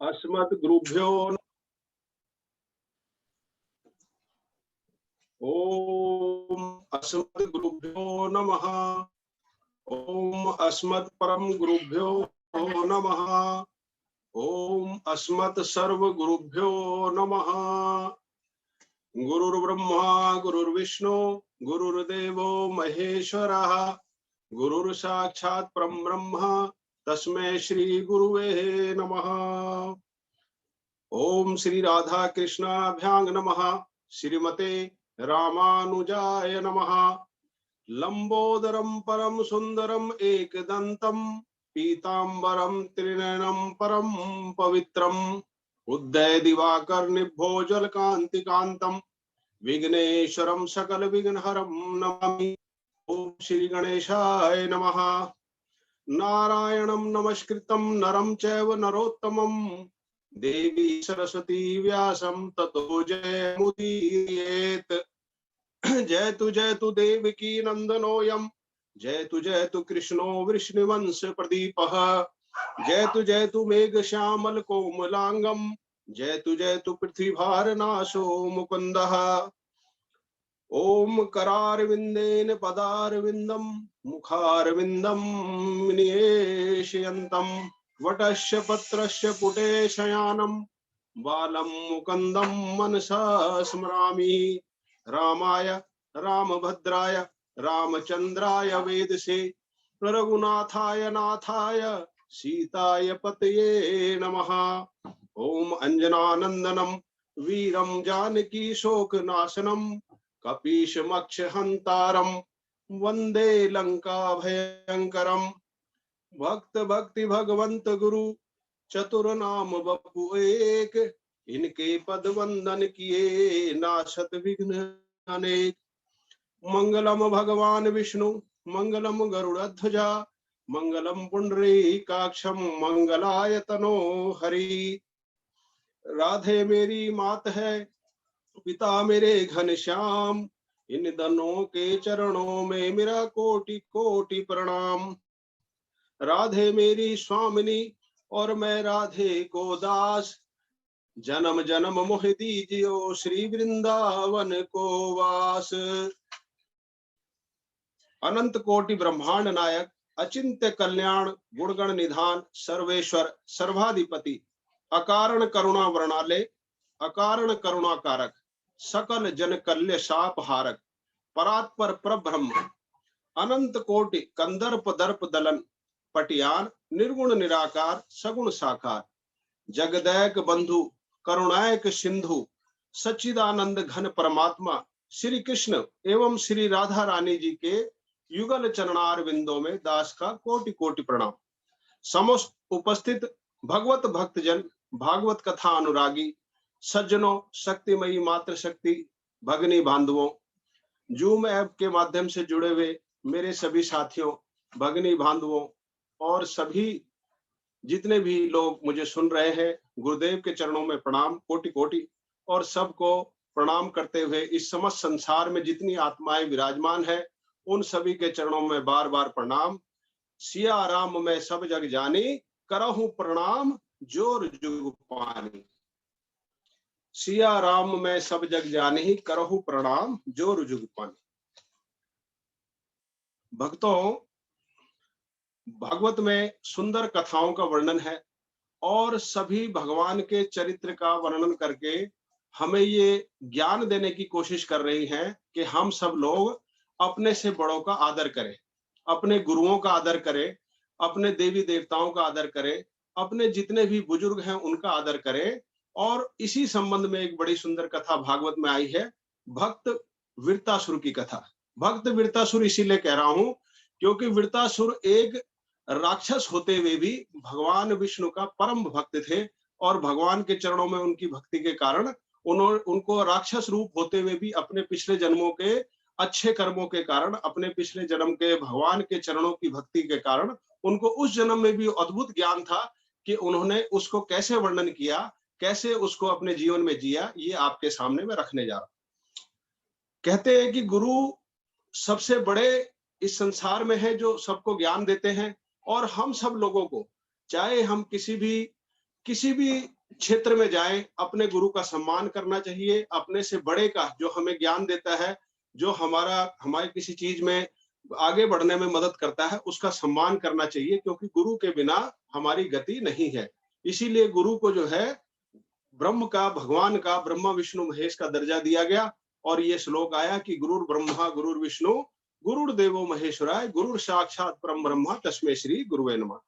अस्मद्गुरुभ्यो ओम अस्मद्गुरुभ्यो नमः। ओम अस्मत्परम गुरुभ्यो नमः। ओम अस्मत् सर्वगुरुभ्यो नमः। गुरुर्ब्रह्मा गुरुर्विष्णु गुरुर्देवो महेश्वरः गुरुर्साक्षात् परब्रह्म तस्मै श्री गुरुवे नमः। ओम श्री राधा कृष्णाभ्यां नमः। श्रीमते रामानुजाय नमः। लंबोदरम परम सुंदरम एकदंतम पीतांबरम त्रिनयनम परम पवित्रम उदय दिवाकर निभोजल कांति कांतम विघ्नेश्वरम सकल विघ्नहरम नमामि। ओम श्री गणेशाय नमः। नारायणं नमस्कृतं नरं चैव नरोत्तमं देवी सरस्वती व्यासं ततो जयमुदीरयेत्। जयतु देवकी नंदनोऽयं जयतु कृष्णो वृष्णिवंश प्रदीपः। जयतु मेघ श्यामल कोमलांगम जयतु पृथ्वीभारनाशो मुकुंदः। ओम करारविंदेन पदारविंदम मुखारविंदम निवेशयन्तम वटस्य पत्रस्य पुटे शयानम बालम मुकुंदम मनसा स्मरामि। रामाय रामभद्राय रामचंद्राय वेदसे रघुनाथाय नाथाय सीताय पतये नमः। ओम अंजनानंदनम वीरम जानकी शोकनाशनम कपीशमक्षहंतारम वंदे लंका भयंकरम। भक्त भक्ति भगवंत गुरु चतुर नाम बपु एक इनके पद वंदन किए नाशत विघ्न अनेक। मंगलम भगवान विष्णु मंगलम गरुड़ध्वजा मंगलम पुंडरीकाक्षम मंगलायतनो हरि। राधे मेरी मात है पिता मेरे घनश्याम इन दोनों के चरणों में मेरा कोटि कोटि प्रणाम। राधे मेरी स्वामिनी और मैं राधे को दास जन्म जन्म मोह दीजियो श्री वृंदावन को वास। अनंत कोटि ब्रह्मांड नायक अचिंत्य कल्याण गुणगण निधान सर्वेश्वर सर्वाधिपति अकारण करुणा वर्णालय अकारण करुणा कारक सकल जन कल्य शाप हारक परात्पर प्रब्रह्म अनंत कोटि कंदर्प दर्प दलन पटियान निर्गुण निराकार सगुण साकार जगदैक बंधु करुणायक सिंधु सच्चिदानंद घन परमात्मा श्री कृष्ण एवं श्री राधा रानी जी के युगल चरणार विंदों में दास का कोटि कोटि प्रणाम। समस्त उपस्थित भगवत भक्तजन भागवत कथा अनुरागी सज्जनों शक्तिमयी मात्र शक्ति भगनी बांधवों जूम ऐप के माध्यम से जुड़े हुए मेरे सभी साथियों भगनी बांधवों और सभी जितने भी लोग मुझे सुन रहे हैं गुरुदेव के चरणों में प्रणाम कोटि कोटि। और सबको प्रणाम करते हुए इस समस्त संसार में जितनी आत्माएं विराजमान है उन सभी के चरणों में बार बार प्रणाम। सिया राम मैं सब जग जानी करहूं प्रणाम जोर जुग पानी। सिया राम मैं सब जग जानी करहूं प्रणाम जोर जुग पानी। भक्तों, भागवत में सुंदर कथाओं का वर्णन है और सभी भगवान के चरित्र का वर्णन करके हमें ये ज्ञान देने की कोशिश कर रही हैं कि हम सब लोग अपने से बड़ों का आदर करें, अपने गुरुओं का आदर करें, अपने देवी देवताओं का आदर करें, अपने जितने भी बुजुर्ग हैं उनका आदर करें। और इसी संबंध में एक बड़ी सुंदर कथा भागवत में आई है, भक्त वृत्तासुर की कथा। भक्त वृत्तासुर इसीलिए कह रहा हूं क्योंकि वृत्तासुर एक राक्षस होते हुए भी भगवान विष्णु का परम भक्त थे और भगवान के चरणों में उनकी भक्ति के कारण उनको राक्षस रूप होते हुए भी अपने पिछले जन्मों के अच्छे कर्मों के कारण अपने पिछले जन्म के भगवान के चरणों की भक्ति के कारण उनको उस जन्म में भी अद्भुत ज्ञान था कि उन्होंने उसको कैसे वर्णन किया, कैसे उसको अपने जीवन में जिया, ये आपके सामने में रखने जा रहा हूं। कहते हैं कि गुरु सबसे बड़े इस संसार में है जो सबको ज्ञान देते हैं और हम सब लोगों को चाहे हम किसी भी क्षेत्र में जाएं, अपने गुरु का सम्मान करना चाहिए, अपने से बड़े का जो हमें ज्ञान देता है, जो हमारे किसी चीज में आगे बढ़ने में मदद करता है, उसका सम्मान करना चाहिए, क्योंकि गुरु के बिना हमारी गति नहीं है। इसीलिए गुरु को जो है ब्रह्म का, भगवान का, ब्रह्मा विष्णु महेश का दर्जा दिया गया। और ये श्लोक आया कि गुरुर ब्रह्मा गुरुर विष्णु गुरुर देवो महेश्वराय गुरुर साक्षात परम ब्रह्मा तस्मै श्री गुरुवे नमः।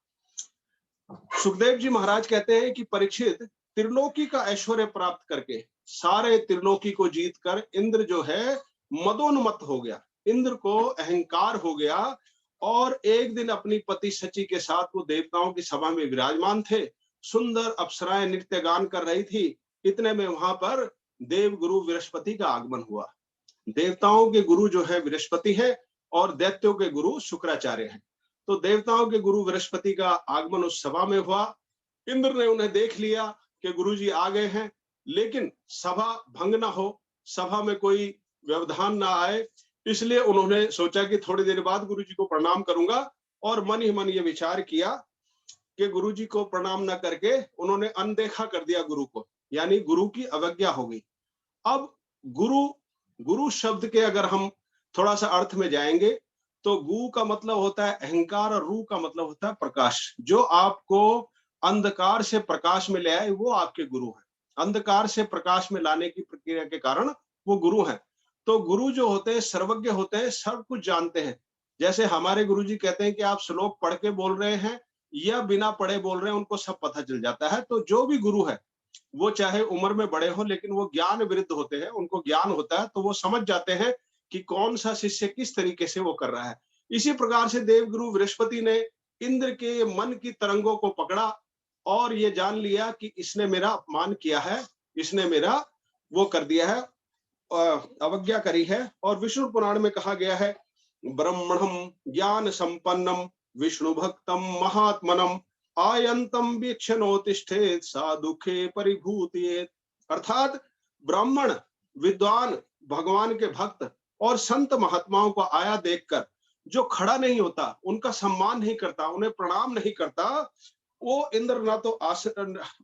सुखदेव जी महाराज कहते हैं कि परीक्षित, त्रिलोकी का ऐश्वर्य प्राप्त करके, सारे त्रिलोकी को जीतकर इंद्र जो है मदोन्मत्त हो गया, इंद्र को अहंकार हो गया। और एक दिन अपनी पति शची के साथ वो देवताओं की सभा में विराजमान थे, सुंदर अप्सराएं नृत्य गान कर रही थी। इतने में वहां पर देव गुरु बृहस्पति का आगमन हुआ। देवताओं के गुरु जो है बृहस्पति है और दैत्यों के गुरु शुक्राचार्य हैं। तो देवताओं के गुरु बृहस्पति का आगमन उस सभा में हुआ। इंद्र ने उन्हें देख लिया कि गुरुजी आ गए हैं, लेकिन सभा भंग ना हो, सभा में कोई व्यवधान ना आए, इसलिए उन्होंने सोचा कि थोड़ी देर बाद गुरुजी को प्रणाम करूंगा। और मन ही मन ये विचार किया कि गुरुजी को प्रणाम ना करके उन्होंने अनदेखा कर दिया गुरु को, यानी गुरु की अवज्ञा हो गई। अब गुरु गुरु शब्द के अगर हम थोड़ा सा अर्थ में जाएंगे तो गु का मतलब होता है अहंकार और रू का मतलब होता है प्रकाश। जो आपको अंधकार से प्रकाश में ले आए वो आपके गुरु हैं। अंधकार से प्रकाश में लाने की प्रक्रिया के कारण वो गुरु हैं। तो गुरु जो होते हैं सर्वज्ञ होते हैं, सब कुछ जानते हैं। जैसे हमारे गुरुजी कहते हैं कि आप श्लोक पढ़ के बोल रहे हैं या बिना पढ़े बोल रहे हैं, उनको सब पता चल जाता है। तो जो भी गुरु है वो चाहे उम्र में बड़े हो, लेकिन वो ज्ञान वृद्ध होते हैं, उनको ज्ञान होता है, तो वो समझ जाते हैं कि कौन सा शिष्य किस तरीके से वो कर रहा है। इसी प्रकार से देवगुरु बृहस्पति ने इंद्र के मन की तरंगों को पकड़ा और ये जान लिया कि इसने मेरा अपमान किया है, इसने मेरा वो कर दिया है, अवज्ञा करी है। और विष्णु पुराण में कहा गया है, ब्रह्मणम ज्ञान संपन्नम विष्णु भक्तम महात्मनम आयंतम वीक्षणोतिष्ठेत सा दुखे परिभूतियेत। अर्थात ब्राह्मण, विद्वान, भगवान के भक्त और संत महात्माओं को आया देखकर जो खड़ा नहीं होता, उनका सम्मान नहीं करता, उन्हें प्रणाम नहीं करता, वो इंद्र ना तो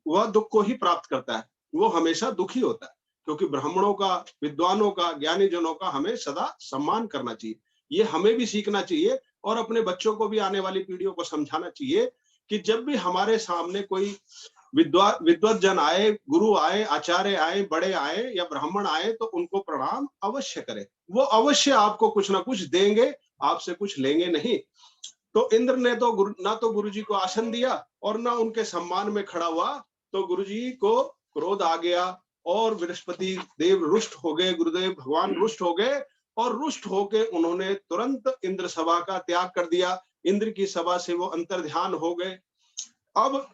वह दुख को ही प्राप्त करता है, वो हमेशा दुखी होता है। क्योंकि ब्राह्मणों का, विद्वानों का, ज्ञानी जनों का हमें सदा सम्मान करना चाहिए। ये हमें भी सीखना चाहिए और अपने बच्चों को भी, आने वाली पीढ़ियों को समझाना चाहिए कि जब भी हमारे सामने कोई विद्वत जन आए, गुरु आए, आचार्य आए, बड़े आए या ब्राह्मण आए, तो उनको प्रणाम अवश्य करें। वो अवश्य आपको कुछ ना कुछ देंगे, आपसे कुछ लेंगे नहीं। तो इंद्र ने तो ना तो गुरुजी को आसन दिया और ना उनके सम्मान में खड़ा हुआ। तो गुरुजी को क्रोध आ गया और बृहस्पति देव रुष्ट हो गए, गुरुदेव भगवान रुष्ट हो गए। और रुष्ट होके उन्होंने तुरंत इंद्र सभा का त्याग कर दिया। इंद्र की सभा से वो अंतर्ध्यान हो गए। अब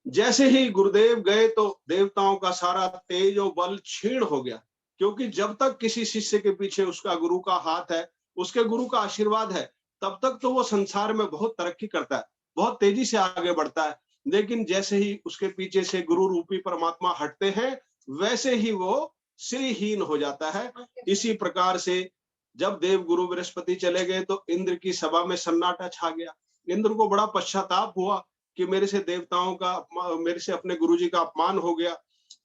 जैसे ही गुरुदेव गए तो देवताओं का सारा तेज और बल क्षीण हो गया, क्योंकि जब तक किसी शिष्य के पीछे उसका गुरु का हाथ है, उसके गुरु का आशीर्वाद है, तब तक तो वो संसार में बहुत तरक्की करता है, बहुत तेजी से आगे बढ़ता है। लेकिन जैसे ही उसके पीछे से गुरु रूपी परमात्मा हटते हैं, वैसे ही वो श्रीहीन हो जाता है। इसी प्रकार से जब देव गुरु बृहस्पति चले गए तो इंद्र की सभा में सन्नाटा छा गया। इंद्र को बड़ा पश्चाताप हुआ कि मेरे से देवताओं का, मेरे से अपने गुरुजी का अपमान हो गया।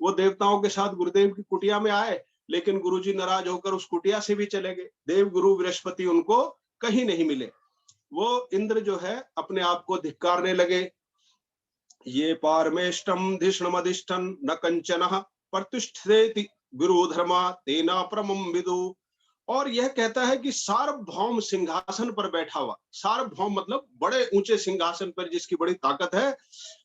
वो देवताओं के साथ गुरुदेव की कुटिया में आए, लेकिन गुरुजी नाराज होकर उस कुटिया से भी चले गए। देव गुरु बृहस्पति उनको कहीं नहीं मिले। वो इंद्र जो है अपने आप को धिक्कारने लगे। ये पारमेष्टम धिष्णमधिष्ठन न कंचन प्रतिष्ठेति गुरु धर्मा तेना परमं विदु। और यह कहता है कि सार्वभौम सिंहासन पर बैठा हुआ, सार्वभौम मतलब बड़े ऊंचे सिंहासन पर जिसकी बड़ी ताकत है,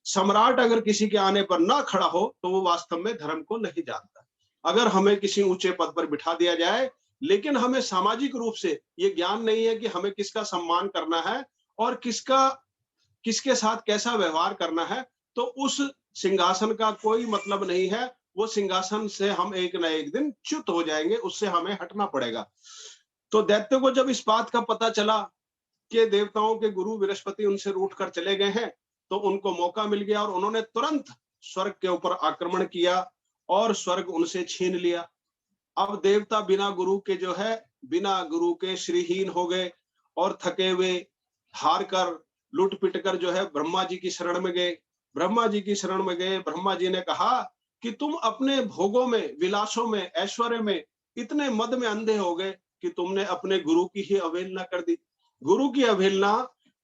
सम्राट अगर किसी के आने पर ना खड़ा हो तो वो वास्तव में धर्म को नहीं जानता। अगर हमें किसी ऊंचे पद पर बिठा दिया जाए, लेकिन हमें सामाजिक रूप से ये ज्ञान नहीं है कि हमें किसका सम्मान करना है और किसके साथ कैसा व्यवहार करना है, तो उस सिंहासन का कोई मतलब नहीं है। वो सिंहासन से हम एक ना एक दिन च्युत हो जाएंगे, उससे हमें हटना पड़ेगा। तो दैत्य को जब इस बात का पता चला कि देवताओं के गुरु बृहस्पति उनसे रूठ कर चले गए हैं, तो उनको मौका मिल गया और उन्होंने तुरंत स्वर्ग के ऊपर आक्रमण किया और स्वर्ग उनसे छीन लिया। अब देवता बिना गुरु के जो है, बिना गुरु के श्रीहीन हो गए और थके हुए, हार कर, लुट पिट कर जो है ब्रह्मा जी की शरण में गए। ब्रह्मा जी की शरण में गए। ब्रह्मा जी ने कहा कि तुम अपने भोगों में, विलासों में, ऐश्वर्य में इतने मद में अंधे हो गए कि तुमने अपने गुरु की ही अवहेलना कर दी। गुरु की अवहेलना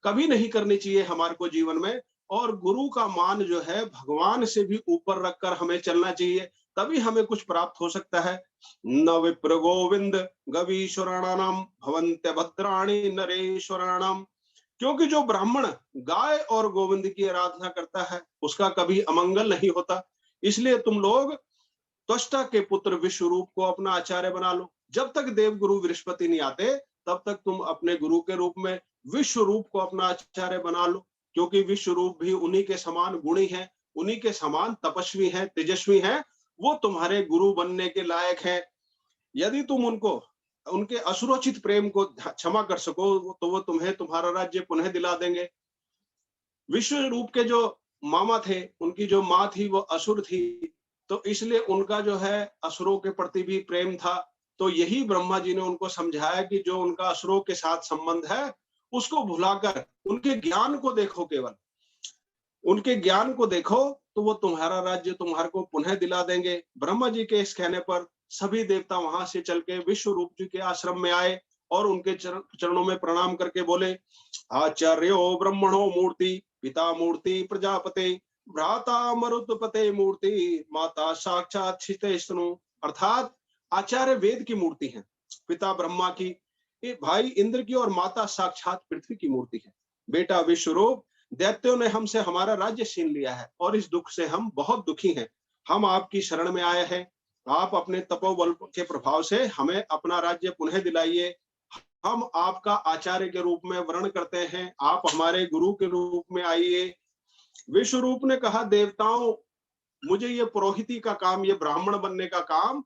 कभी नहीं करनी चाहिए हमारे को जीवन में, और गुरु का मान जो है भगवान से भी ऊपर रखकर हमें चलना चाहिए, तभी हमें कुछ प्राप्त हो सकता है। न विप्र गोविंद गवीश्वराणाम भवन्त्य भद्राणि नरेश्वराणाम। क्योंकि जो ब्राह्मण गाय और गोविंद की आराधना करता है उसका कभी अमंगल नहीं होता। इसलिए तुम लोग त्वष्टा के पुत्र विश्व रूप को अपना आचार्य बना लो। जब तक देव गुरु बृहस्पति नहीं आते तब तक तुम अपने गुरु के रूप में विश्व रूप को अपना आचार्य बना लो, क्योंकि विश्व रूप भी उन्हीं के समान गुणी है, उन्हीं के समान तपस्वी है, तेजस्वी है। वो तुम्हारे गुरु बनने के लायक है। यदि तुम उनको, उनके असुरोचित प्रेम को क्षमा कर सको तो वो तुम्हें तुम्हारा राज्य पुनः दिला देंगे। विश्व रूप के जो मामा थे, उनकी जो माँ थी वो असुर थी, तो इसलिए उनका जो है असुरों के प्रति भी प्रेम था। तो यही ब्रह्मा जी ने उनको समझाया कि जो उनका असुरों के साथ संबंध है उसको भुलाकर उनके ज्ञान को देखो, केवल उनके ज्ञान को देखो तो वो तुम्हारा राज्य तुम्हारे को पुनः दिला देंगे। ब्रह्मा जी के इस कहने पर सभी देवता वहां से चल के विश्व रूप जी के आश्रम में आए और उनके चरणों में प्रणाम करके बोले, आचार्यो ब्रह्मणो मूर्ति, पिता मूर्ति प्रजापते, भ्राता मरुत्पते मूर्ति, माता साक्षात क्षितेस्तनु। अर्थात आचार्य वेद की मूर्ति है, पिता ब्रह्मा की, भाई इंद्र की, और माता साक्षात पृथ्वी की मूर्ति है। बेटा विश्वरूप, दैत्यों ने हमसे हमारा राज्य छीन लिया है और इस दुख से हम बहुत दुखी हैं। हम आपकी शरण में आए हैं। आप अपने तपोबल के प्रभाव से हमें अपना राज्य पुनः दिलाइए। हम आपका आचार्य के रूप में वर्ण करते हैं, आप हमारे गुरु के रूप में आइए। विश्व रूप ने कहा, देवताओं, मुझे ये पुरोहिती का काम, ये ब्राह्मण बनने का काम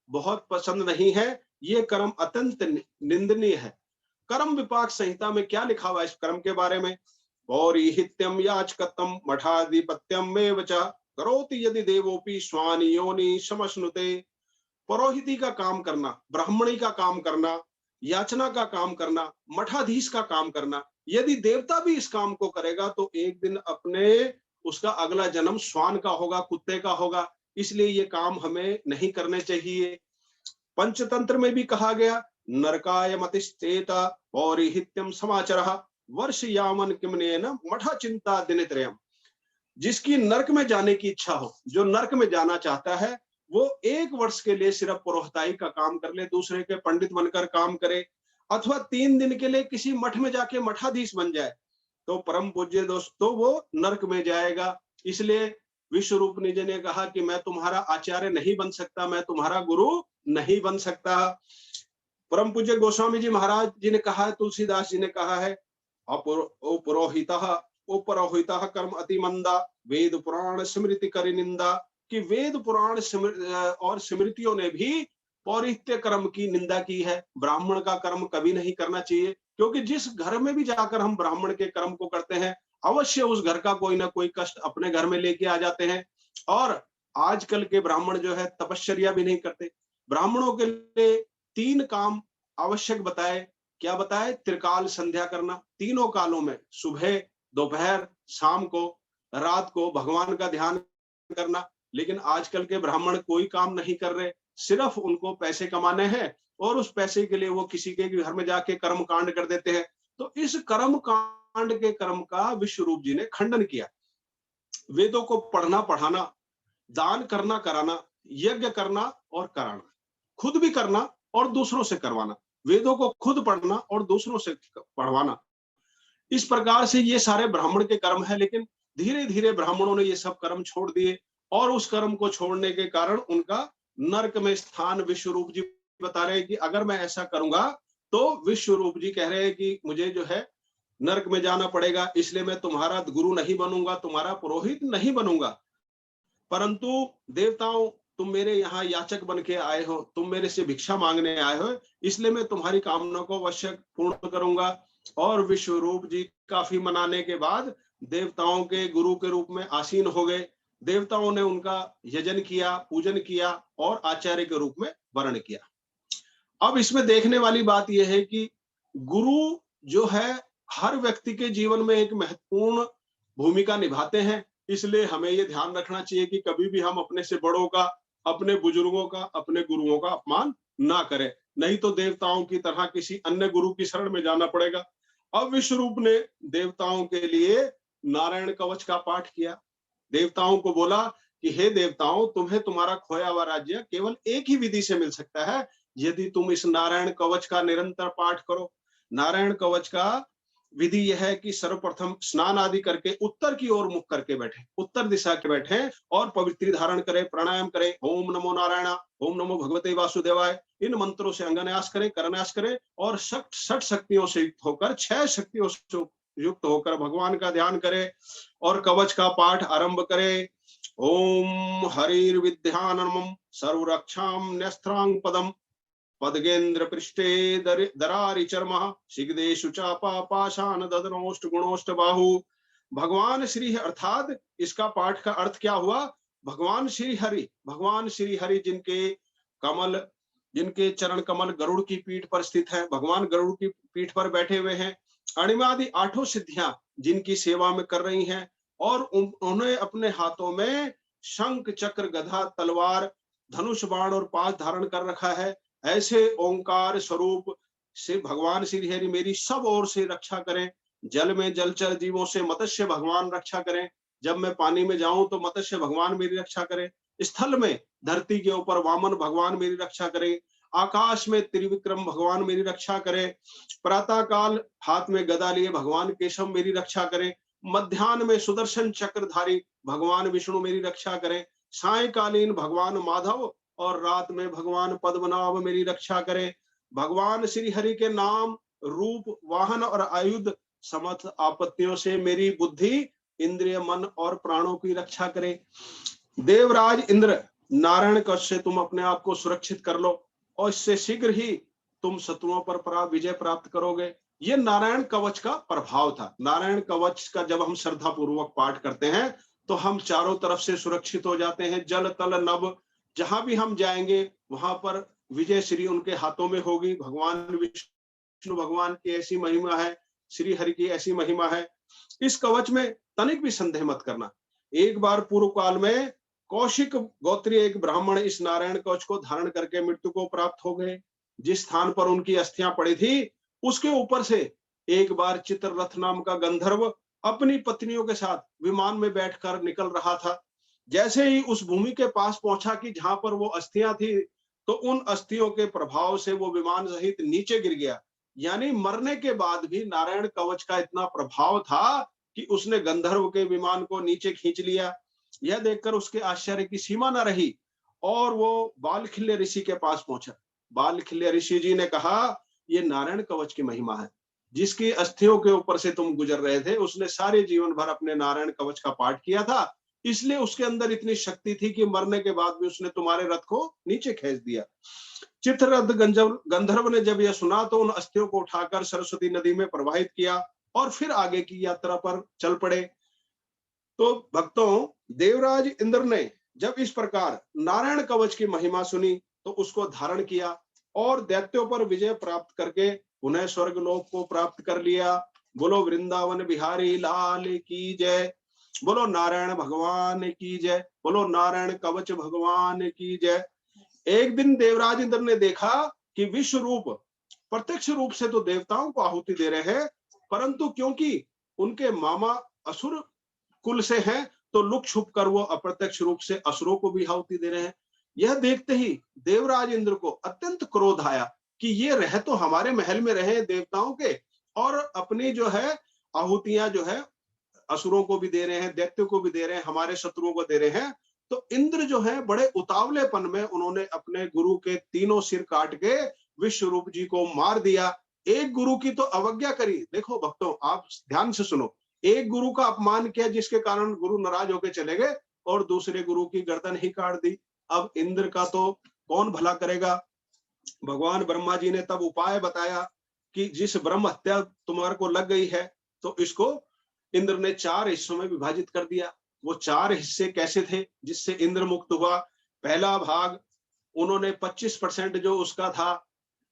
बहुत पसंद नहीं है। ये कर्म अत्यंत निंदनीय है। कर्म विपाक संहिता में क्या लिखा हुआ है इस कर्म के बारे में? पौरीहित्यम याचकतम मठाधिपत्यम में च करोति यदि देवोपि स्वानि योनि समश्नुते। पुरोहिती का काम करना, ब्राह्मणी का काम करना, याचना का काम करना, मठाधीश का काम करना, यदि देवता भी इस काम को करेगा तो एक दिन अपने उसका अगला जन्म श्वान का होगा, कुत्ते का होगा। इसलिए ये काम हमें नहीं करने चाहिए। पंचतंत्र में भी कहा गया, नरकाय मतिश्चेत पौरिहित्यम समाचरः वर्ष यामन किमनेन मठा चिंता दिनत्रयम्। जिसकी नरक में जाने की इच्छा हो, जो नरक में जाना चाहता है, वो 1 वर्ष के लिए सिर्फ पुरोहिताई का काम कर ले, दूसरे के पंडित बनकर काम करे, अथवा 3 दिन के लिए किसी मठ में जाके मठाधीश बन जाए, तो परम पूज्य दोस्तों वो नरक में जाएगा। इसलिए विश्व रूप निज ने कहा कि मैं तुम्हारा आचार्य नहीं बन सकता, मैं तुम्हारा गुरु नहीं बन सकता। परम पूज्य गोस्वामी जी महाराज जी ने कहा है, तुलसीदास जी ने कहा है, पुरोहितः कर्म अति मंदा, वेद पुराण स्मृति करि निंदा। कि वेद पुराण और स्मृतियों ने भी पौरिहित्य कर्म की निंदा की है। ब्राह्मण का कर्म कभी नहीं करना चाहिए, क्योंकि जिस घर में भी जाकर हम ब्राह्मण के कर्म को करते हैं, अवश्य उस घर का कोई ना कोई कष्ट अपने घर में लेके आ जाते हैं। और आजकल के ब्राह्मण जो है तपश्चर्या भी नहीं करते। ब्राह्मणों के लिए 3 काम आवश्यक बताए। क्या बताए? त्रिकाल संध्या करना, तीनों कालों में, सुबह, दोपहर, शाम को, रात को भगवान का ध्यान करना। लेकिन आजकल के ब्राह्मण कोई काम नहीं कर रहे, सिर्फ उनको पैसे कमाने हैं और उस पैसे के लिए वो किसी के घर में जाके कर्म कांड कर देते हैं। तो इस कर्म कांड के कर्म का विश्व रूप जी ने खंडन किया। वेदों को पढ़ना पढ़ाना, दान करना कराना, यज्ञ करना और कराना, खुद भी करना और दूसरों से करवाना, वेदों को खुद पढ़ना और दूसरों से पढ़वाना, इस प्रकार से ये सारे ब्राह्मण के कर्म है। लेकिन धीरे धीरे ब्राह्मणों ने ये सब कर्म छोड़ दिए और उस कर्म को छोड़ने के कारण उनका नरक में स्थान विश्व रूप जी बता रहे हैं कि अगर मैं ऐसा करूंगा तो विश्व रूप जी कह रहे हैं कि मुझे जो है नरक में जाना पड़ेगा, इसलिए मैं तुम्हारा गुरु नहीं बनूंगा, तुम्हारा पुरोहित नहीं बनूंगा। परंतु देवताओं, तुम मेरे यहाँ याचक बन के आए हो, तुम मेरे से भिक्षा मांगने आए हो, इसलिए मैं तुम्हारी कामना को अवश्य पूर्ण करूंगा। और विश्व रूप जी काफी मनाने के बाद देवताओं के गुरु के रूप में आसीन हो गए। देवताओं ने उनका यजन किया, पूजन किया और आचार्य के रूप में वर्ण किया। अब इसमें देखने वाली बात यह है कि गुरु जो है हर व्यक्ति के जीवन में एक महत्वपूर्ण भूमिका निभाते हैं। इसलिए हमें ये ध्यान रखना चाहिए कि कभी भी हम अपने से बड़ों का, अपने बुजुर्गों का, अपने गुरुओं का अपमान ना करें, नहीं तो देवताओं की तरह किसी अन्य गुरु की शरण में जाना पड़ेगा। अब विश्वरूप ने देवताओं के लिए नारायण कवच का पाठ किया। देवताओं को बोला कि हे देवताओं, तुम्हें तुम्हारा खोया हुआ राज्य केवल एक ही विधि से मिल सकता है, यदि तुम इस नारायण कवच का निरंतर पाठ करो। नारायण कवच का विधि यह है कि सर्वप्रथम स्नान आदि करके उत्तर की ओर मुख करके बैठे, उत्तर दिशा के बैठे और पवित्री धारण करें, प्राणायाम करें, ओम नमो नारायण, ओम नमो भगवते वासुदेवाय, इन मंत्रों से अंगन्यास करें, करन्यास करें और षट शक्तियों से युक्त होकर, 6 शक्तियों से युक्त होकर भगवान का ध्यान करें और कवच का पाठ आरंभ करें। ओम हरिर्विद्यानमं सर्वरक्षां न्यस्त्रांग पदम पदगेन्द्र पृष्ठे दरारि चर्म शिगदेशु चापा पाषाण ददनोष्ट गुणोष्ट बाहु। भगवान श्री अर्थात इसका पाठ का अर्थ क्या हुआ? भगवान श्री हरि जिनके कमल, जिनके चरण कमल गरुड़ की पीठ पर स्थित है, भगवान गरुड़ की पीठ पर बैठे हुए हैं। अणिमादि 8 सिद्धियां जिनकी सेवा में कर रही हैं और उन्होंने अपने हाथों में शंख चक्र गदा तलवार धनुष बाण और पाश धारण कर रखा है। ऐसे ओंकार स्वरूप से भगवान श्री हरि मेरी सब ओर से रक्षा करें। जल में जलचर जीवों से मत्स्य भगवान रक्षा करें, जब मैं पानी में जाऊं तो मत्स्य भगवान मेरी रक्षा करें, स्थल में धरती के ऊपर वामन भगवान मेरी रक्षा करें, आकाश में त्रिविक्रम भगवान मेरी रक्षा करें, प्रातः काल हाथ में गदा लिए भगवान केशव मेरी रक्षा करें, मध्यान्ह में सुदर्शन चक्रधारी भगवान विष्णु मेरी रक्षा करें, सायकालीन भगवान माधव और रात में भगवान पद्मनाभ मेरी रक्षा करें। भगवान श्री हरि के नाम, रूप, वाहन और आयुध समस्त आपत्तियों से मेरी बुद्धि, इंद्रिय, मन और प्राणों की रक्षा करें। देवराज इंद्र, नारायण कवच से तुम अपने आप को सुरक्षित कर लो और इससे शीघ्र ही तुम शत्रुओं पर विजय प्राप्त करोगे। ये नारायण कवच का प्रभाव था। नारायण कवच का जब हम श्रद्धा पूर्वक पाठ करते हैं तो हम चारों तरफ से सुरक्षित हो जाते हैं। जल तल नभ जहां भी हम जाएंगे वहां पर विजय श्री उनके हाथों में होगी। भगवान विष्णु भगवान की ऐसी महिमा है, श्री हरि की ऐसी महिमा है। इस कवच में तनिक भी संदेह मत करना। एक बार पूर्व काल में कौशिक गोत्रीय एक ब्राह्मण इस नारायण कवच को धारण करके मृत्यु को प्राप्त हो गए। जिस स्थान पर उनकी अस्थियां पड़ी थी उसके ऊपर से एक बार चित्ररथ नाम का गंधर्व अपनी पत्नियों के साथ विमान में बैठकर निकल रहा था। जैसे ही उस भूमि के पास पहुंचा कि जहां पर वो अस्थियां थी, तो उन अस्थियों के प्रभाव से वो विमान सहित नीचे गिर गया। यानी मरने के बाद भी नारायण कवच का इतना प्रभाव था कि उसने गंधर्व के विमान को नीचे खींच लिया। यह देखकर उसके आश्चर्य की सीमा न रही और वो बालखिल्य ऋषि के पास पहुंचा। बालखिल्य ऋषि जी ने कहा, ये नारायण कवच की महिमा है। जिसकी अस्थियों के ऊपर से तुम गुजर रहे थे उसने सारे जीवन भर अपने नारायण कवच का पाठ किया था, इसलिए उसके अंदर इतनी शक्ति थी कि मरने के बाद भी उसने तुम्हारे रथ को नीचे खींच दिया। चित्ररथ गंधर्व ने जब यह सुना तो उन अस्थियों को उठाकर सरस्वती नदी में प्रवाहित किया और फिर आगे की यात्रा पर चल पड़े। तो भक्तों, देवराज इंद्र ने जब इस प्रकार नारायण कवच की महिमा सुनी तो उसको धारण किया और दैत्यों पर विजय प्राप्त करके उन्हें स्वर्ग लोक को प्राप्त कर लिया। बोलो वृंदावन बिहारी लाल की जय, बोलो नारायण भगवान की जय, बोलो नारायण कवच भगवान की जय। एक दिन देवराज इंद्र ने देखा कि विश्व रूप प्रत्यक्ष रूप से तो देवताओं को आहुति दे रहे हैं, परंतु क्योंकि उनके मामा असुर कुल से हैं तो लुक छुप कर वो अप्रत्यक्ष रूप से असुरों को भी आहुति दे रहे हैं। यह देखते ही देवराज इंद्र को अत्यंत क्रोध आया कि ये रह तो हमारे महल में रहे देवताओं के और अपनी जो है आहुतियां जो है असुरों को भी दे रहे हैं, दैत्यों को भी दे रहे हैं, हमारे शत्रुओं को दे रहे हैं। तो इंद्र जो है बड़े उतावलेपन में उन्होंने अपने गुरु के तीनों सिर काट के विश्वरूप जी को मार दिया। एक गुरु की तो अवज्ञा करी। देखो भक्तों, आप ध्यान से सुनो, एक गुरु का अपमान किया जिसके कारण गुरु नाराज होकर चले गए और दूसरे गुरु की गर्दन ही काट दी। अब इंद्र का तो कौन भला करेगा। भगवान ब्रह्मा जी ने तब उपाय बताया कि जिस ब्रह्म हत्या तुम्हारे को लग गई है तो इसको इंद्र ने 4 हिस्सों में विभाजित कर दिया। वो 4 हिस्से कैसे थे जिससे इंद्र मुक्त हुआ? पहला भाग उन्होंने 25% जो उसका था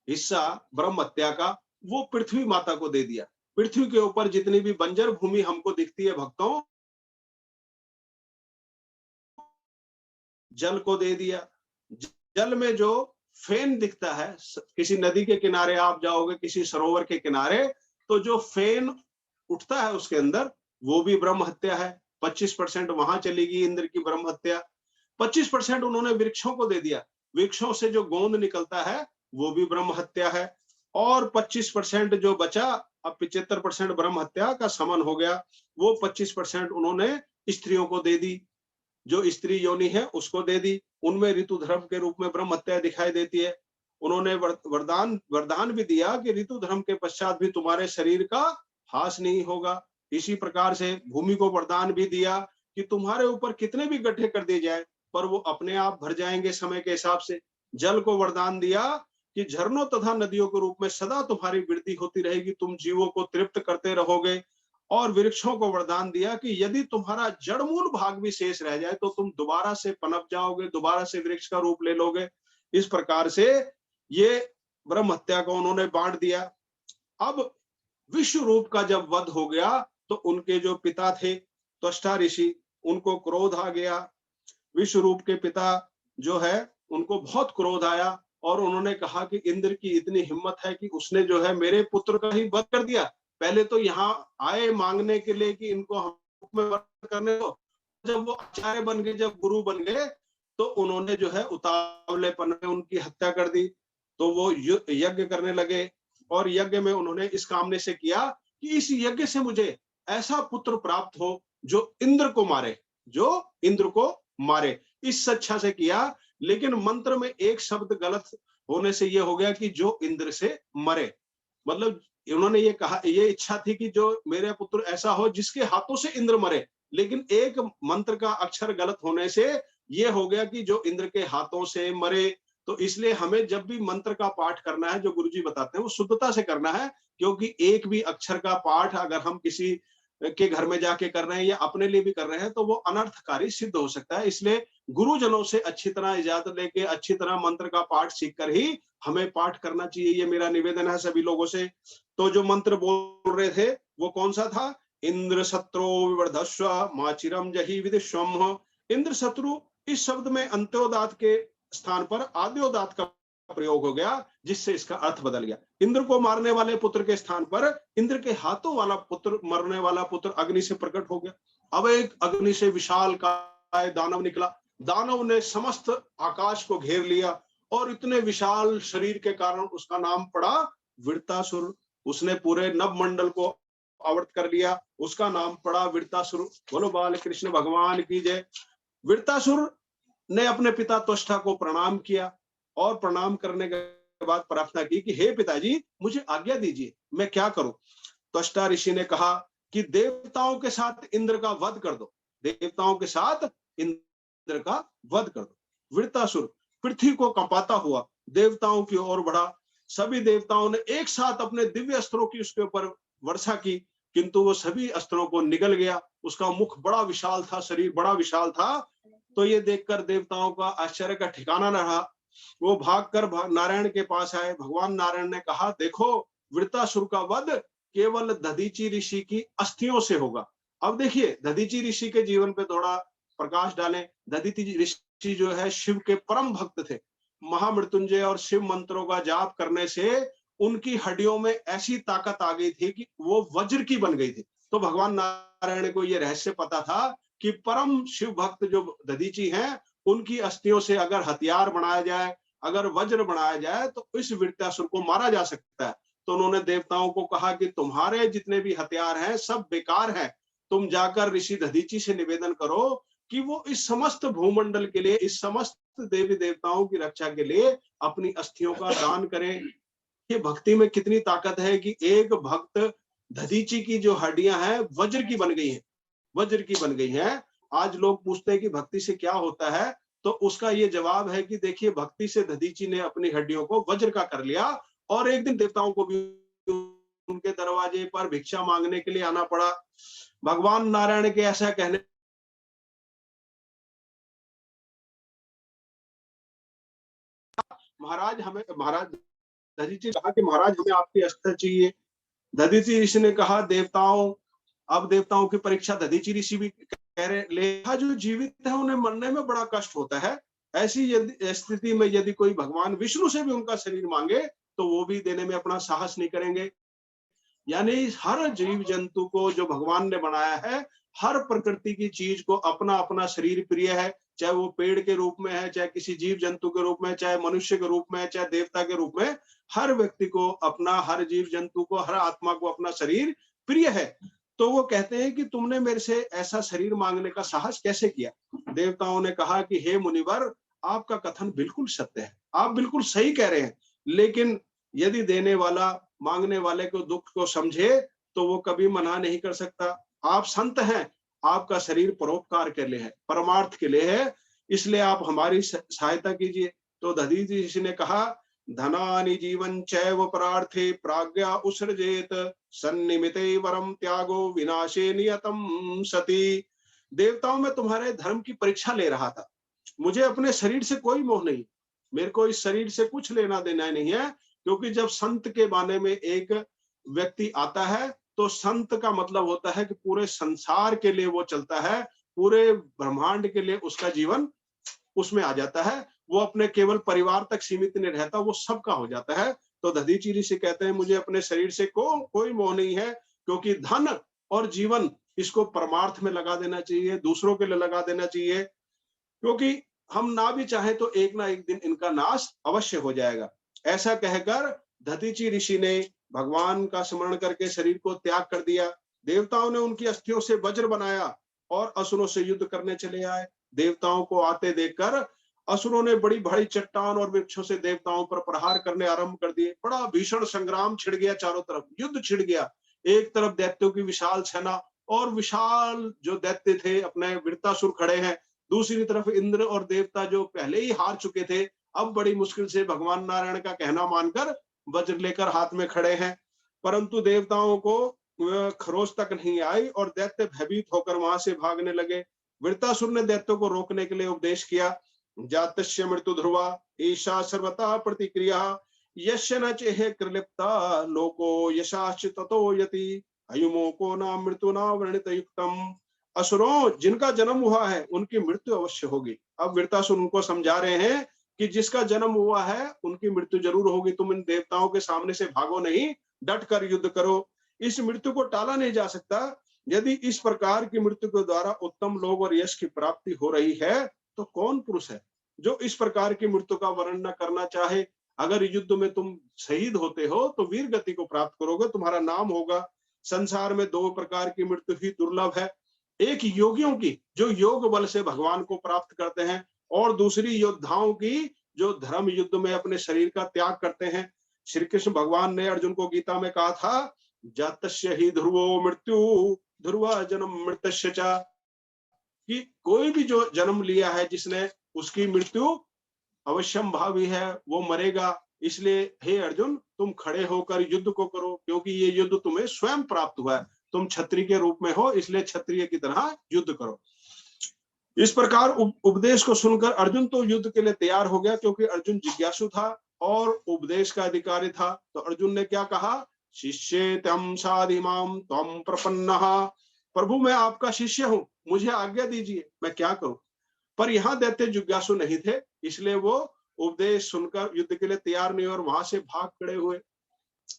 हिस्सा ब्रह्म हत्या का, वो पृथ्वी माता को दे दिया। पृथ्वी के ऊपर जितनी भी बंजर भूमि हमको दिखती है भक्तों, जल को दे दिया। जल में जो फेन दिखता है, किसी नदी के किनारे आप जाओगे, किसी सरोवर के किनारे, तो जो फेन उठता है उसके अंदर, वो भी ब्रह्म हत्या है। 25% वहां चलेगी इंद्र की ब्रह्म हत्या। 25% उन्होंने वृक्षों को दे दिया, वृक्षों से जो गोंद निकलता है वो भी ब्रह्म हत्या है। और 25% जो बचा, अब 75% ब्रह्म हत्या का समन हो गया, वो 25% उन्होंने स्त्रियों को दे दी, जो स्त्री योनि है उसको दे दी। उनमें ऋतु धर्म के रूप में ब्रह्म हत्या दिखाई देती है। उन्होंने वरदान वरदान भी दिया कि ऋतु धर्म के पश्चात भी तुम्हारे शरीर का हास नहीं होगा। इसी प्रकार से भूमि को वरदान भी दिया कि तुम्हारे ऊपर कितने भी गड्ढे कर दिए जाए पर वो अपने आप भर जाएंगे समय के हिसाब से। जल को वरदान दिया कि झरनों तथा नदियों के रूप में सदा तुम्हारी वृद्धि होती रहेगी, तुम जीवों को तृप्त करते रहोगे। और वृक्षों को वरदान दिया कि यदि तुम्हारा जड़मूल भाग भी शेष रह जाए तो तुम दोबारा से पनप जाओगे, दोबारा से वृक्ष का रूप ले लोगे। इस प्रकार से ये ब्रह्म हत्या को उन्होंने बांट दिया। अब विश्व रूप का जब वध हो गया तो उनके जो पिता थे त्वष्टा ऋषि, उनको क्रोध आ गया। विश्व रूप के पिता जो है उनको बहुत क्रोध आया और उन्होंने कहा कि इंद्र की इतनी हिम्मत है कि उसने जो है मेरे पुत्र का ही वध कर दिया। पहले तो यहाँ आए मांगने के लिए कि इनको हम में वध करने दो, जब वो आचार्य बन गए, जब गुरु बन गए, तो उन्होंने जो है उतावलेपन में उनकी हत्या कर दी। तो वो यज्ञ करने लगे और यज्ञ में उन्होंने इस कामने से किया कि इस यज्ञ से मुझे ऐसा पुत्र प्राप्त हो जो इंद्र को मारे, जो इंद्र को मारे। इस इच्छा से किया, लेकिन मंत्र में एक शब्द गलत होने से यह हो गया कि जो इंद्र से मरे। मतलब उन्होंने ये कहा, ये इच्छा थी कि जो मेरे पुत्र ऐसा हो जिसके हाथों से इंद्र मरे, लेकिन एक मंत्र का अक्षर गलत होने से ये हो गया कि जो इंद्र के हाथों से मरे। तो इसलिए हमें जब भी मंत्र का पाठ करना है, जो गुरुजी बताते हैं, वो शुद्धता से करना है, क्योंकि एक भी अक्षर का पाठ अगर हम किसी के घर में जाके कर रहे हैं या अपने लिए भी कर रहे हैं तो वो अनर्थकारी सिद्ध हो सकता है। इसलिए गुरुजनों से अच्छी तरह इजाजत लेके अच्छी तरह मंत्र का पाठ सीख कर ही हमें पाठ करना चाहिए। ये मेरा निवेदन है सभी लोगों से। तो जो मंत्र बोल रहे थे वो कौन सा था? इंद्र शत्रु विवर्धस्व माचिरम जही विदिश्वम। इंद्र शत्रु, इस शब्द में अंत्योदात के स्थान पर आद्योदात का प्रयोग हो गया, जिससे इसका अर्थ बदल गया। इंद्र को मारने वाले पुत्र के स्थान पर इंद्र के हाथों वाला पुत्र, मरने वाला पुत्र अग्नि से प्रकट हो गया। अब एक अग्नि से विशाल काय दानव निकला। दानव ने समस्त आकाश को घेर लिया और इतने विशाल शरीर के कारण उसका नाम पड़ा वृत्तासुर। उसने पूरे नवमंडल को आवृत कर लिया, उसका नाम पड़ा वृत्तासुर। बोलो बाल कृष्ण भगवान की जय। वृत्तासुर ने अपने पिता त्वष्टा को प्रणाम किया और प्रणाम करने के बाद प्रार्थना की कि हे पिताजी, मुझे आज्ञा दीजिए, मैं क्या करूं? त्वष्टा ऋषि ने कहा कि देवताओं के साथ इंद्र का वध कर दो, देवताओं के साथ इंद्र का वध कर दो। वृत्तासुर पृथ्वी को कंपाता हुआ देवताओं की ओर बढ़ा। सभी देवताओं ने एक साथ अपने दिव्य अस्त्रों की उसके ऊपर वर्षा की, किंतु वो सभी अस्त्रों को निगल गया। उसका मुख बड़ा विशाल था, शरीर बड़ा विशाल था। तो ये देखकर देवताओं का आश्चर्य का ठिकाना न रहा। वो भागकर नारायण के पास आए। भगवान नारायण ने कहा, देखो, वृत्तासुर का वध केवल दधीचि ऋषि की अस्थियों से होगा। अब देखिए, दधीचि ऋषि के जीवन पे थोड़ा प्रकाश डालें। दधीचि ऋषि जो है शिव के परम भक्त थे। महामृत्युंजय और शिव मंत्रों का जाप करने से उनकी हड्डियों में ऐसी ताकत आ गई थी कि वो वज्र की बन गई थी। तो भगवान नारायण को यह रहस्य पता था कि परम शिव भक्त जो दधीचि हैं, उनकी अस्थियों से अगर हथियार बनाया जाए, अगर वज्र बनाया जाए, तो इस वृत्तासुर को मारा जा सकता है। तो उन्होंने देवताओं को कहा कि तुम्हारे जितने भी हथियार हैं सब बेकार हैं। तुम जाकर ऋषि दधीचि से निवेदन करो कि वो इस समस्त भूमंडल के लिए, इस समस्त देवी देवताओं की रक्षा के लिए अपनी अस्थियों का दान करें। ये भक्ति में कितनी ताकत है कि एक भक्त दधीचि की जो हड्डियां हैं वज्र की बन गई हैं, वज्र की बन गई हैं। आज लोग पूछते हैं कि भक्ति से क्या होता है, तो उसका ये जवाब है कि देखिए, भक्ति से दधीचि ने अपनी हड्डियों को वज्र का कर लिया और एक दिन देवताओं को भी उनके दरवाजे पर भिक्षा मांगने के लिए आना पड़ा। भगवान नारायण के ऐसा कहने महाराज दधीचि कहा कि महाराज, हमें आपकी अस्त्र चाहिए। दधीचि ऋषि ने कहा, देवताओं, अब देवताओं की परीक्षा दधीचि ऋषि भी कह रहे लेखा जो जीवित है उन्हें मरने में बड़ा कष्ट होता है। ऐसी यदि स्थिति में यदि कोई भगवान विष्णु से भी उनका शरीर मांगे तो वो भी देने में अपना साहस नहीं करेंगे। यानी हर जीव जंतु को जो भगवान ने बनाया है, हर प्रकृति की चीज को अपना अपना शरीर प्रिय है, चाहे वो पेड़ के रूप में है, चाहे किसी जीव जंतु के रूप में, चाहे मनुष्य के रूप में, चाहे देवता के रूप में, हर व्यक्ति को अपना, हर जीव जंतु को, हर आत्मा को अपना शरीर प्रिय है। तो वो कहते हैं कि तुमने मेरे से ऐसा शरीर मांगने का साहस कैसे किया? देवताओं ने कहा कि हे मुनिवर, आपका कथन बिल्कुल सत्य है, आप बिल्कुल सही कह रहे हैं, लेकिन यदि देने वाला मांगने वाले को दुख को समझे तो वो कभी मना नहीं कर सकता। आप संत हैं, आपका शरीर परोपकार के लिए है, परमार्थ के लिए है, इसलिए आप हमारी सहायता कीजिए। तो दधीचि ऋषि ने कहा, धनानि जीवन चैव परार्थे प्राज्ञा उत्सृजेत सन्निमिते वरम त्यागो विनाशे नियतम सती। देवताओं में तुम्हारे धर्म की परीक्षा ले रहा था, मुझे अपने शरीर से कोई मोह नहीं, मेरे को इस शरीर से कुछ लेना देना नहीं है, क्योंकि जब संत के बाने में एक व्यक्ति आता है तो संत का मतलब होता है कि पूरे संसार के लिए वो चलता है, पूरे ब्रह्मांड के लिए उसका जीवन उसमें आ जाता है, वो अपने केवल परिवार तक सीमित नहीं रहता, वो सबका हो जाता है। तो दधीचि ऋषि कहते हैं मुझे अपने शरीर से कोई मोह नहीं है, क्योंकि धन और जीवन इसको परमार्थ में लगा देना चाहिए, दूसरों के लिए लगा देना चाहिए, क्योंकि हम ना भी चाहे तो एक ना एक दिन इनका नाश अवश्य हो जाएगा। ऐसा कहकर दधीचि ऋषि ने भगवान का स्मरण करके शरीर को त्याग कर दिया। देवताओं ने उनकी अस्थियों से वज्र बनाया और असुरों से युद्ध करने चले आए। देवताओं को आते देखकर असुरों ने बड़ी भारी चट्टान और वृक्षों से देवताओं पर प्रहार करने आरंभ कर दिए। बड़ा भीषण संग्राम छिड़ गया, चारों तरफ युद्ध छिड़ गया। एक तरफ दैत्यों की विशाल सेना और विशाल जो दैत्य थे अपने वृत्तासुर खड़े हैं, दूसरी तरफ इंद्र और देवता जो पहले ही हार चुके थे, अब बड़ी मुश्किल से भगवान नारायण का कहना मानकर वज्र लेकर हाथ में खड़े हैं। परंतु देवताओं को खरोच तक नहीं आई और दैत्य भयभीत होकर वहां से भागने लगे। वृत्तासुर ने दैत्यों को रोकने के लिए उपदेश किया, जातस्य मृत्यु ध्रुवा ईशा सर्वता प्रतिक्रिया यस्य न चेह कृलिप्ता लोको यशाश्च ततो यति अयुमो को ना मृत्यु ना वर्णित युक्तम। असुरों, जिनका जन्म हुआ है उनकी मृत्यु अवश्य होगी। अब वृत्तासुर उनको समझा रहे हैं कि जिसका जन्म हुआ है उनकी मृत्यु जरूर होगी, तुम इन देवताओं के सामने से भागो नहीं, डट कर युद्ध करो, इस मृत्यु को टाला नहीं जा सकता। यदि इस प्रकार की मृत्यु के द्वारा उत्तम लोग और यश की प्राप्ति हो रही है तो कौन पुरुष है जो इस प्रकार की मृत्यु का वर्णन न करना चाहे। अगर युद्ध में तुम शहीद होते हो तो वीर गति को प्राप्त करोगे, तुम्हारा नाम होगा। संसार में दो प्रकार की मृत्यु ही दुर्लभ है, एक योगियों की जो योग बल से भगवान को प्राप्त करते हैं, और दूसरी योद्धाओं की जो धर्म युद्ध में अपने शरीर का त्याग करते हैं। श्री कृष्ण भगवान ने अर्जुन को गीता में कहा था, जातस्य ही ध्रुवो मृत्यु ध्रुव जन्म मृतस्य च, कि कोई भी जो जन्म लिया है जिसने, उसकी मृत्यु अवश्यम भावी है, वो मरेगा। इसलिए हे अर्जुन, तुम खड़े होकर युद्ध को करो, क्योंकि ये युद्ध तुम्हें स्वयं प्राप्त हुआ है, तुम क्षत्रिय के रूप में हो, इसलिए क्षत्रिय की तरह युद्ध करो। इस प्रकार उपदेश को सुनकर अर्जुन तो युद्ध के लिए तैयार हो गया, क्योंकि अर्जुन जिज्ञासु था और उपदेश का अधिकारी था। तो अर्जुन ने क्या कहा, शिष्ये तम साधिमाम तम प्रपन्नः, प्रभु मैं आपका शिष्य हूं, मुझे आज्ञा दीजिए, मैं क्या करूं। पर यहाँ दैत्य जिज्ञासु नहीं थे, इसलिए वो उपदेश सुनकर युद्ध के लिए तैयार नहीं और वहां से भाग खड़े हुए।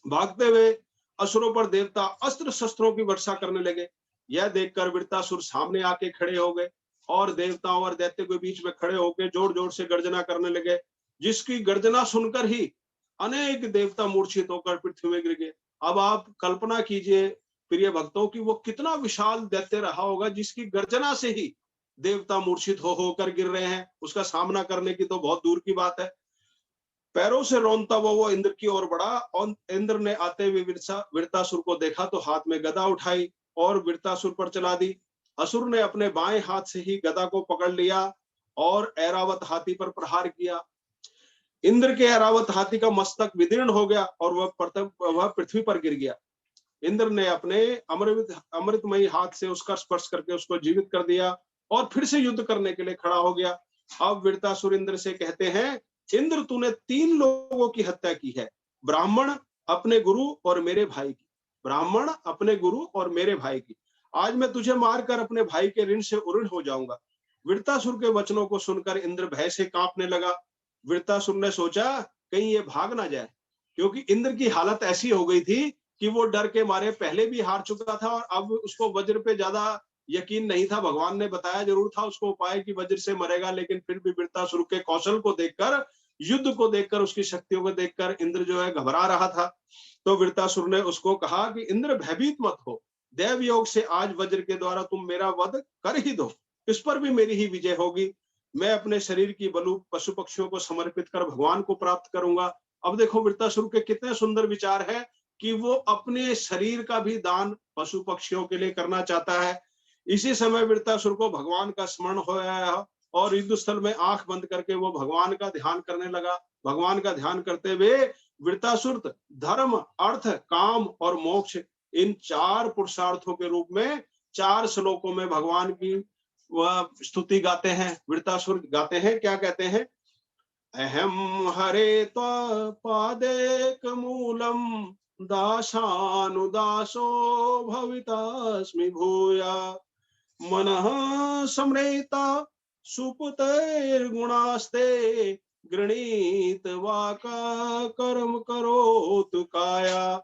भागते हुए असुरों पर देवता अस्त्र शस्त्रों की वर्षा करने लगे। यह देखकर वृत्तासुर सामने आके खड़े हो गए और देवताओं और दैत्य के बीच में खड़े होकर जोर जोर से गर्जना करने लगे, जिसकी गर्जना सुनकर ही अनेक देवता मूर्छित होकर पृथ्वी में गिर गए। अब आप कल्पना कीजिए प्रिय भक्तों की वो कितना विशाल दैत्य रहा होगा, जिसकी गर्जना से ही देवता मूर्छित होकर गिर रहे हैं। उसका सामना करने की तो बहुत दूर की बात है। पैरों से रोनता हुआ वो इंद्र की ओर बढ़ा और इंद्र ने आते हुए वृत्तासुर को देखा तो हाथ में गदा उठाई और वृत्तासुर पर चला दी। असुर ने अपने बाएं हाथ से ही गदा को पकड़ लिया और ऐरावत हाथी पर प्रहार किया। इंद्र के ऐरावत हाथी का मस्तक विदीर्ण हो गया और वह पृथ्वी पर गिर गया। इंद्र ने अपने अमृतमयी हाथ से उसका स्पर्श करके उसको जीवित कर दिया और फिर से युद्ध करने के लिए खड़ा हो गया। अब वृत्तासुर इंद्र से कहते हैं, इंद्र तूने 3 लोगों की हत्या की है, ब्राह्मण, अपने गुरु और मेरे भाई की। ब्राह्मण, अपने गुरु और मेरे भाई की। आज मैं तुझे मारकर अपने भाई के ऋण से उऋण हो जाऊंगा। वृत्तासुर के वचनों को सुनकर इंद्र भय से कांपने लगा। वृत्तासुर ने सोचा कहीं ये भाग ना जाए, क्योंकि इंद्र की हालत ऐसी हो गई थी कि वो डर के मारे पहले भी हार चुका था और अब उसको वज्र पे ज्यादा यकीन नहीं था। भगवान ने बताया जरूर था उसको उपाय कि वज्र से मरेगा, लेकिन फिर भी वृत्तासुर के कौशल को देखकर, युद्ध को देखकर, उसकी शक्तियों को देखकर इंद्र जो है घबरा रहा था। तो वृत्तासुर ने उसको कहा कि इंद्र भयभीत मत हो, देव योग से आज वज्र के द्वारा तुम मेरा वध कर ही दो, इस पर भी मेरी ही विजय होगी। मैं अपने शरीर की बलु पशु पक्षियों को समर्पित कर भगवान को प्राप्त करूंगा। अब देखो वृत्तासुर के कितने सुंदर विचार है कि वो अपने शरीर का भी दान पशु पक्षियों के लिए करना चाहता है। इसी समय वृत्तासुर को भगवान का स्मरण हो आया और युद्ध स्थल में आंख बंद करके वो भगवान का ध्यान करने लगा। भगवान का ध्यान करते हुए वृत्तासुर धर्म, अर्थ, काम और मोक्ष, इन 4 पुरुषार्थों के रूप में 4 श्लोकों में भगवान की वह स्तुति गाते हैं। वृत्तासुर गाते हैं, क्या कहते हैं? अहम हरे पादेक मूलम दासानुदासो भवितास्मि भूया मनः समृता सुपुतैर्गुणास्ते गृणीत वाका कर्म करोतु काया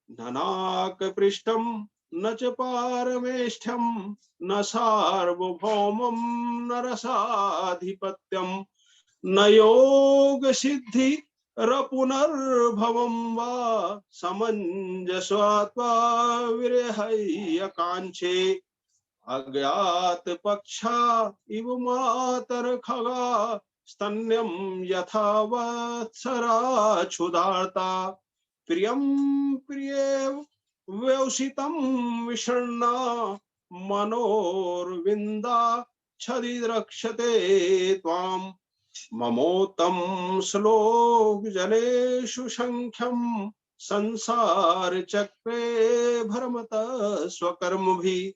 धनाक पृष्ठम न च पारमेष्ठ्यम न सार्वभौमम न रसाधिपत्यम न योग सिद्धि रपुनर्भवम वा समंजस्वा विरहय कांक्षे अज्ञात पक्षा इव मातर खगा स्तन्यम यथा वत्सरा क्षुधार्ता प्रियम प्रिय व्यवसितम विषण्णा मनोर्विंदा छदि रक्षते त्वाम ममोत्तम श्लोक जनेषु संख्यम संसार चक्रे भ्रमत स्वकर्म भी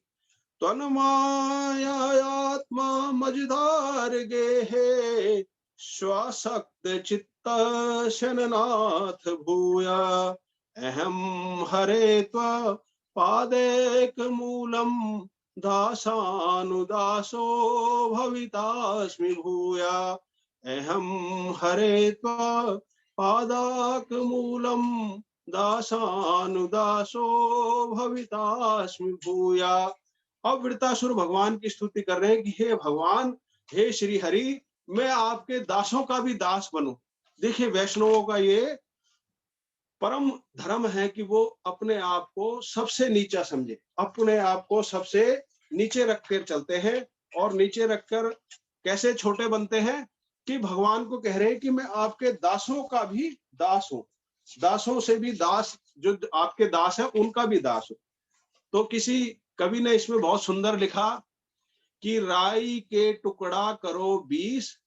त्वन्मायात्मा मझधार गेहे स्वशक्त चित्त शननाथ भूया अहम हरे त्वा पादेक मूलम दासानुदासो भवितास्मि भूया अहम हरे त्वा पादाक मूलम दासानुदासो भवितास्मि भूया। अब वृत्तासुर भगवान की स्तुति कर रहे हैं कि हे भगवान, हे श्री हरि, मैं आपके दासों का भी दास बनूं। देखिए वैष्णवों का ये परम धर्म है कि वो अपने आप को सबसे नीचा समझे, अपने आप को सबसे नीचे रखकर चलते हैं। और नीचे रखकर कैसे छोटे बनते हैं कि भगवान को कह रहे हैं कि मैं आपके दासों का भी दास हूं, दासों से भी दास, जो आपके दास है उनका भी दास हूं। तो किसी कवि ने इसमें बहुत सुंदर लिखा कि राई के टुकड़ा करो 20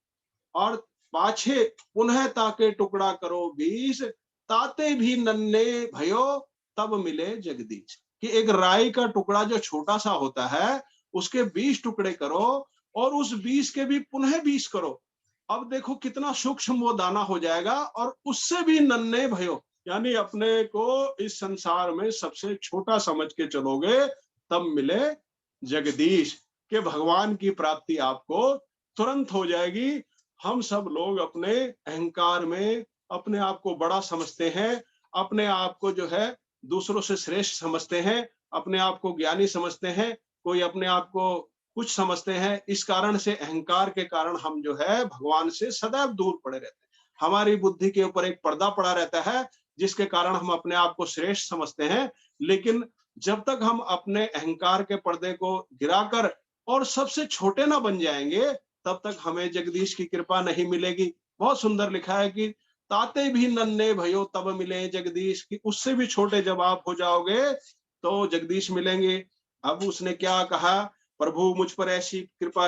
और पाछे पुनः ताके टुकड़ा करो 20, ताते भी नन्हे भयो तब मिले जगदीश। कि एक राई का टुकड़ा जो छोटा सा होता है उसके 20 टुकड़े करो और उस 20 के भी पुनः 20 करो। अब देखो कितना सूक्ष्म वो दाना हो जाएगा और उससे भी नन्हे भयो, यानी अपने को इस संसार में सबसे छोटा समझ के चलोगे तब मिले जगदीश के भगवान की प्राप्ति आपको तुरंत हो जाएगी। हम सब लोग अपने अहंकार में अपने आप को बड़ा समझते हैं, अपने आप को जो है दूसरों से श्रेष्ठ समझते हैं, अपने आप को ज्ञानी समझते हैं, कोई अपने आप को कुछ समझते हैं। इस कारण से, अहंकार के कारण हम जो है भगवान से सदैव दूर पड़े रहते हैं। हमारी बुद्धि के ऊपर एक पर्दा पड़ा रहता है जिसके कारण हम अपने आप को श्रेष्ठ समझते हैं। लेकिन जब तक हम अपने अहंकार के पर्दे को गिराकर और सबसे छोटे ना बन जाएंगे तब तक हमें जगदीश की कृपा नहीं मिलेगी। बहुत सुंदर लिखा है कि ताते भी नन्हे भयो तब मिले जगदीश, की उससे भी छोटे जब आप हो जाओगे तो जगदीश मिलेंगे। अब उसने क्या कहा, प्रभु मुझ पर ऐसी कृपा